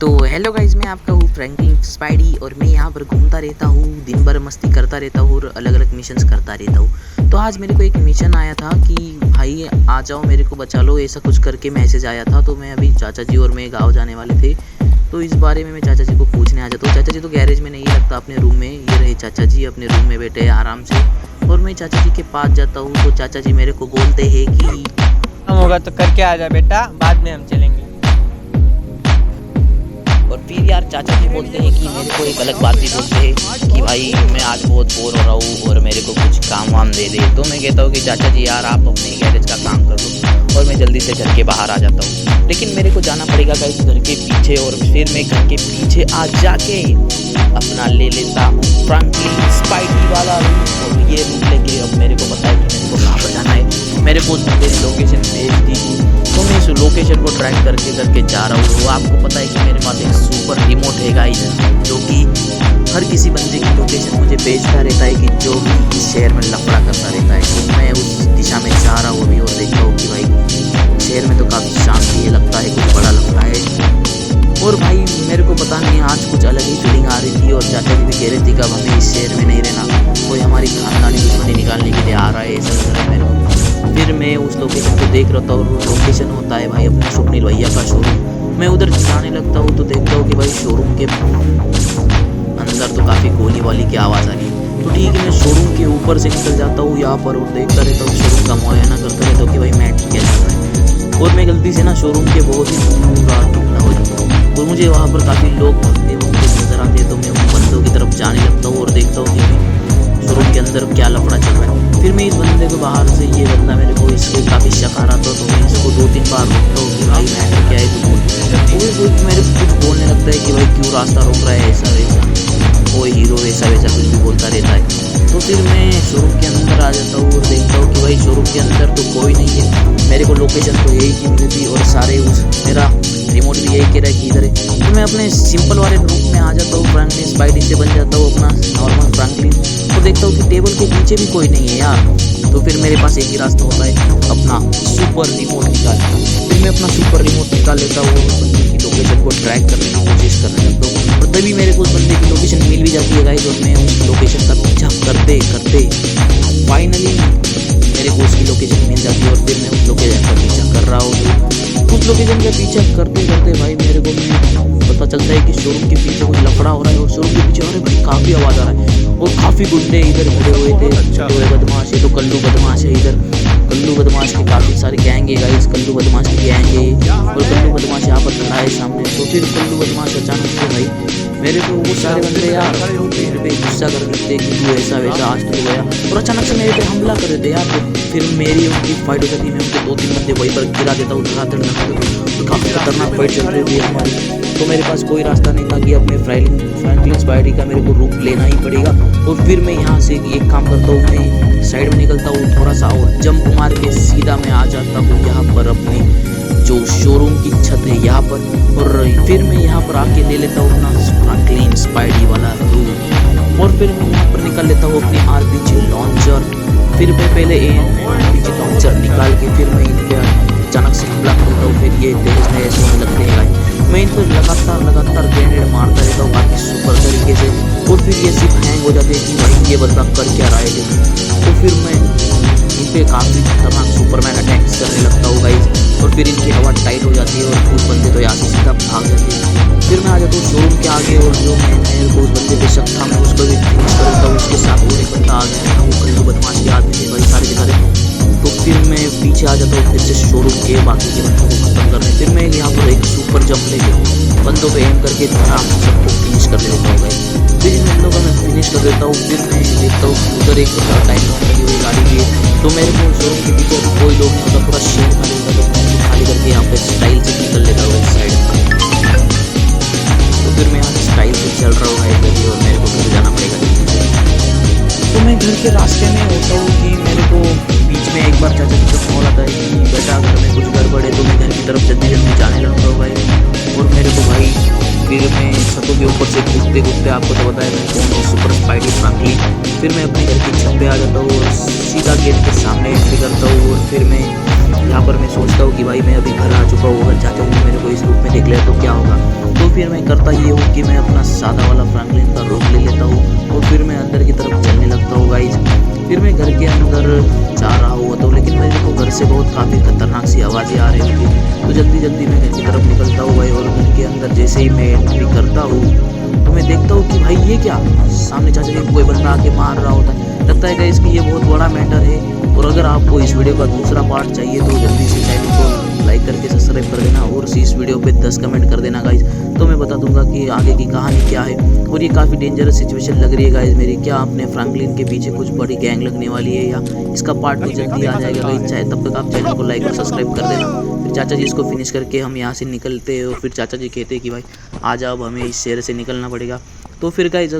तो hello guys, मैं आपका हूँ फ्रैंकलिन स्पाइडी और मैं यहाँ पर घूमता रहता हूँ, दिन भर मस्ती करता रहता हूँ और अलग अलग मिशंस करता रहता हूँ। तो आज मेरे को एक मिशन आया था कि भाई आ जाओ, मेरे को बचा लो, ऐसा कुछ करके मैसेज आया था। तो मैं अभी चाचा जी और मैं गाँव जाने वाले थे, तो इस बारे में मैं चाचा जी को पूछने आ जाता हूँ। चाचा जी तो गैरेज में नहीं लगता, अपने रूम में। ये रहे चाचा जी अपने रूम में बैठे आराम से, और मैं चाचा जी के पास जाता हूँ तो चाचा जी मेरे को बोलते हैं कि हम होगा तो करके आ जा बेटा, बाद में हम चलेंगे। और फिर यार चाचा जी बोलते हैं कि मेरे को एक अलग बात भी बोलते हैं कि भाई मैं आज बहुत बोर हो रहा हूँ और मेरे को कुछ काम वाम दे दे। तो मैं कहता हूँ कि चाचा जी यार आप अपने गैरेज का काम कर दो और मैं जल्दी से घर के बाहर आ जाता हूँ। लेकिन मेरे को जाना पड़ेगा गाइस घर के पीछे, और फिर मैं घर के पीछे आ जाके अपना ले लेता हूँ फ्रैंकलिन स्पाइडी वाला रूम। और ये रूम लेके अब मेरे को पता है कि मेरे को कहाँ पर जाना है। मेरे को मेरी लोकेशन भेज दी, तो मैं इस लोकेशन को ट्रैक करके जा रहा हूँ। तो आपको पता है कि मेरे पास एक सुपर रिमोट है गाइस, जो कि हर किसी बंदे की लोकेशन मुझे भेजता रहता है कि जो भी इस शहर में लफड़ा करता रहता है। तो मैं उस दिशा में जा रहा हूँ अभी और देखता हूँ कि भाई शहर में तो काफ़ी शांति लगता है, कुछ बड़ा लगता है। और भाई मेरे को पता नहीं आज कुछ अलग ही फीलिंग आ रही थी, और चाचा जी भी कह रहे थे कि अब हमें इस शहर में नहीं रहना, कोई हमारी खानदानी दुश्मनी निकालने के लिए आ रहा है, ऐसा लग रहा है मेरे को। फिर मैं उस लोकेशन को देख रहा था, और वो लोकेशन होता है भाई अपने स्वप्निल भैया का शोरूम। मैं उधर जाने लगता हूँ तो देखता हूँ कि भाई शोरूम के अंदर तो काफ़ी गोली वाली की आवाज़ आ रही है। तो ठीक है, मैं शोरूम के ऊपर से निकल जाता हूँ यहाँ पर और देखता रहता हूँ, शोरूम का मुआयना करता रहता हूँ कि भाई मैं ठीक है। और मैं गलती से ना शोरूम के बहुत ही दूर हो जाता हूँ, और मुझे वहाँ पर काफ़ी लोग भागते वक्त नजर आते हैं। तो मैं उन बंदों की तरफ जाने लगता हूँ और देखता हूँ कि शोरूम के अंदर क्या लफड़ा चल रहा है। फिर मैं इस बंदे को बाहर से, ये बंदा मेरे को इसके काफ़ी शक आ रहा था, तो मैं इसको 2-3 बार रोकता हूँ कि भाई मैटर क्या है तो वो मेरे को कुछ बोलने लगता है कि भाई क्यों रास्ता रोक रहा है, ऐसा वैसा, वो हीरो वैसा वैसा कुछ भी बोलता रहता है। तो फिर मैं शोरूम के अंदर आ जाता हूँ और देखता हूँ कि भाई शोरूम के अंदर तो कोई नहीं है। मेरे को लोकेशन तो यही की मिली थी और सारे मेरा रिमोट भी यही कह रहा है कि इधर है। तो मैं अपने सिंपल वाले रूम में आ जाता हूँ, फ्रैंकलिन स्पाइडी से बन जाता हूँ अपना नॉर्मल फ्रैंकलिन। तो देखता हूँ कि टेबल के पीछे भी कोई नहीं है यार। तो फिर मेरे पास एक ही रास्ता होता है, अपना सुपर रिमोट निकाल। फिर मैं अपना सुपर रिमोट निकाल लेता हूँ, उस बंदे की लोकेशन को ट्रैक करने की कोशिश करने लगता हूँ, और तभी मेरे को उस बंदे की लोकेशन मिल भी जाती है गाइस। और मैं उस लोकेशन का पीछा करते करते फाइनली मेरे को उसकी लोकेशन मिल जाती है, और फिर मैं उस लोकेशन का पीछा कर रहा हूँ। उस लोकेशन का पीछा करते करते भाई मेरे को पता चलता है कि शोरूम के पीछे कोई लफड़ा हो रहा है, और शोरूम के पीछे अरे भाई काफ़ी आवाज़ आ रहा है, और काफ़ी गुंडे इधर खड़े हुए थे। जो बदमाश है तो कल्लू बदमाश है, इधर कल्लू बदमाश की काफ़ी सारी गैंग है गाइस, कल्लू बदमाश की गैंग है, और कल्लू बदमाश यहाँ पर खड़ा है सामने। तो फिर कल्लू बदमाश अचानक से भाई मेरे को वो सारे बंदे यार मेरे पे गुस्सा कर लगते कि तू ऐसा वैसा आज तो गया, और अचानक से मेरे पे हमला कर देते यार। तो फिर मेरी उनकी फाइट हो जाती है, मैं उनके 2-3 बंदे वहीं पर गिरा देता हूँ धड़ाधड़। तो काफ़ी खतरनाक फाइट चल रही थी हमारी। तो मेरे पास कोई रास्ता नहीं था कि अपने फ्रैंकलिन स्पाइडी का मेरे को रूप लेना ही पड़ेगा। और फिर मैं यहाँ से एक काम करता हूँ, मैं साइड में निकलता हूँ थोड़ा सा और जंप मार के सीधा मैं आ जाता हूँ यहाँ पर अपनी जो शोरूम की छत है यहाँ पर। और फिर मैं यहाँ पर आके ले लेता हूँ अपना फ्रैंकलिन स्पाइडी वाला रूप, और फिर मैं यहाँ पर निकाल लेता हूँ अपनी RPG लॉन्चर। फिर मैं पहले RPG लॉन्चर निकाल के फिर मैं इनके अचानक से हमला करता हूँ। फिर ये तेज नए सोने लगते हैं, मैं इन पर लगातार ग्रेनेड मारता रहता हूँ काफ़ी सुपर तरीके से। और फिर ये सिर्फ हैंग हो जाते हैं कि भाई ये बंदा कर क्या रहा है। तो फिर मैं इन पर काफ़ी खतरनाक सुपरमैन अटैक्स करने लगता हूँ गाइस, और फिर इनकी हवा टाइट हो जाती है और कुछ बंदे तो यहाँ से सीधा भाग जाते हैं। फिर मैं आ जाता हूँ शोरूम के आगे, और जो मेरे को उस बंदे पे शक था मैं उसको भी फिनिश कर देता हूँ। उसके साथ और एक बंदा आ गया था, वो कल्लू बदमाश के आदमी थे भाई सारे के सारे। तो फिर मैं पीछे आ जाता हूँ फिर से शोरूम के बाकी के बंदों को खत्म करने। फिर मैं यहाँ पर एक सुपर जंप लेके बंदों पे एम करके आराम से सबको फिनिश कर देता हूँ भाई। फिर इन बंदों का मैं फिनिश कर देता हूँ। फिर मैं देखता हूँ कि उधर एक टाइम लगी हुई गाड़ी भी है, तो मेरे को शोरूम के पीछे कोई लोग नहीं होता, पूरा शहर खाली होता, तो मैं खाली करके यहाँ पे स्टाइल से निकल लेता हूँ इस साइड। तो फिर मैं यहाँ से स्टाइल से चल रहा हूँ भाई, और मेरे को घर जाना पड़ेगा। तो मैं घर के रास्ते में होता हूँ कि मेरे को बीच में एक बार चाचा जी का कॉल आता है कि बेटा घर में कुछ गड़बड़ है। तो मैं घर की तरफ जल्दी जाने लगता हूँ भाई, और मेरे को भाई फिर मैं छतों के ऊपर से कूदते आपको तो बताया मैं कौन हूँ, सुपर स्पाइडी फ्रैंकलिन। फिर मैं अपने घर की छत पे आ जाता हूँ और सीधा गेट के सामने एंट्री करता हूँ, और फिर मैं यहाँ पर मैं सोचता हूँ कि भाई मैं अभी घर आ चुका हूँ, अगर चाचा जी मेरे को इस रूप में देख लिया तो क्या होगा। तो फिर मैं करता ये हूँ कि मैं अपना सादा वाला फ्रैंकलिन का रूप ले लेता हूँ और फिर मैं अंदर की तरफ चलने लगता हूँ गाइज। फिर मैं घर के अंदर जा रहा हुआ तो लेकिन मेरे को घर से बहुत काफ़ी खतरनाक सी आवाज़ें आ रही थी। तो जल्दी जल्दी मैं घर की तरफ निकलता हूँ भाई, और घर के अंदर जैसे ही मैं एंट्री करता हूँ तो मैं देखता हूँ कि भाई ये क्या, सामने चाचा जी को कोई बंदा आके मार रहा होता है। लगता है गाइस कि ये बहुत बड़ा मैटर है। और अगर आपको इस वीडियो का दूसरा पार्ट चाहिए तो जल्दी से चैनल को लाइक करके सब्सक्राइब कर देना और इस वीडियो पे 10 कमेंट कर देना गाइस, तो मैं बता दूंगा कि आगे की कहानी क्या है। और ये काफ़ी डेंजरस सिचुएशन लग रही है गाइस मेरी, क्या आपने फ्रैंकलिन के पीछे कुछ बड़ी गैंग लगने वाली है या इसका पार्ट तो जल्दी आ जाएगा गाइस। चाहे तब तक आप चैनल को लाइक और सब्सक्राइब कर देना। फिर चाचा जी इसको फिनिश करके हम यहाँ से निकलते हैं और फिर चाचा जी कहते हैं कि भाई आ जाओ, अब हमें इस शहर से निकलना पड़ेगा। तो फिर गाइस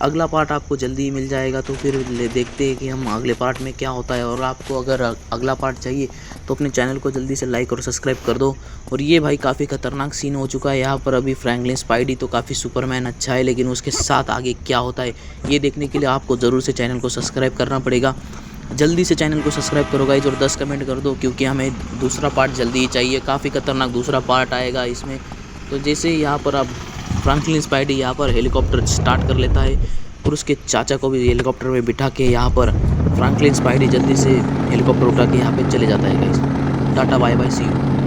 अगला पार्ट आपको जल्दी ही मिल जाएगा, तो फिर देखते हैं कि हम अगले पार्ट में क्या होता है। और आपको अगर अगला पार्ट चाहिए तो अपने चैनल को जल्दी से लाइक और सब्सक्राइब कर दो। और ये भाई काफ़ी खतरनाक सीन हो चुका है यहाँ पर अभी। फ्रैंकलिन स्पाइडी तो काफ़ी सुपरमैन अच्छा है, लेकिन उसके साथ आगे क्या होता है ये देखने के लिए आपको ज़रूर से चैनल को सब्सक्राइब करना पड़ेगा। जल्दी से चैनल को सब्सक्राइब करो गाइज और 10 कमेंट कर दो, क्योंकि हमें दूसरा पार्ट जल्दी ही चाहिए। काफ़ी खतरनाक दूसरा पार्ट आएगा इसमें। तो जैसे ही यहाँ पर आप फ्रैंकलिन स्पाइडी यहाँ पर हेलीकॉप्टर स्टार्ट कर लेता है और उसके चाचा को भी हेलीकॉप्टर में बिठा के यहाँ पर फ्रैंकलिन स्पाइडी जल्दी से हेलीकॉप्टर उठा के यहाँ पे चले जाता है guys. Tata bye bye, see you.